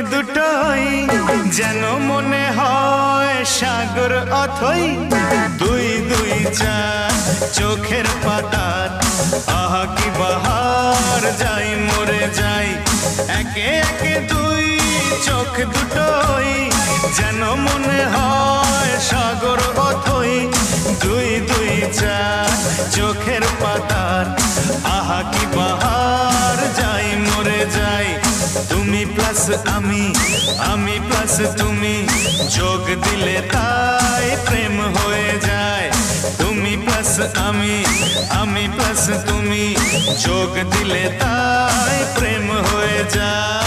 দুটোই যেন মনে হয় সাগর অথই দুই দুই চার চোখের পাতার আহা কি বাহার যাই মরে যাই একে একে দুই চোখ দুটোই যেন মনে হয় সাগর অথই দুই দুই চার চোখের পাতার আহা কি বাহার যাই মরে যাই তুমি প্লাস আমি প্লাস তুমি যোগ দিলে তাই প্রেম হয়ে যায় তুমি প্লাস আমি প্লাস তুমি যোগ দিলে তাই প্রেম হয়ে যায়